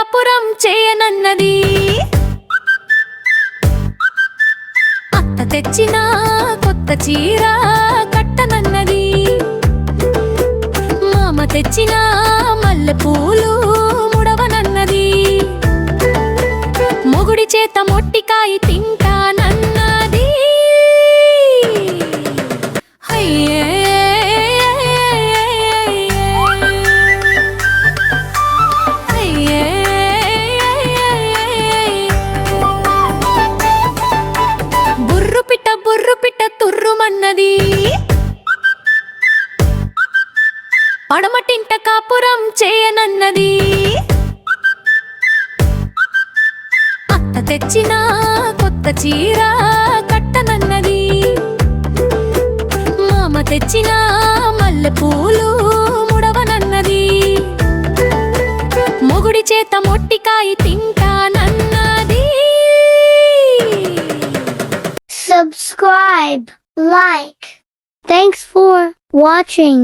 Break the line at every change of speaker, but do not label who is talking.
కాపురం చేయనన్నది. అత్త తెచ్చిన కొత్త చీర కట్టనన్నది. మామ తెచ్చిన మల్లెపూలు ముడవనన్నది. మొగుడి చేత మొట్టికాయ తింటానన్నది. బుర్రు పిట్ట తుర్రుమన్నది. పడమటింట కాపురం చేయనన్నది. అత్త తెచ్చిన కొత్త చీర కట్టనన్నది. మామ తెచ్చిన మల్లెపూలు ముడవనన్నది. మొగుడి చేత మొట్టికాయ తింటానన్నది.
Subscribe, like. Thanks for watching.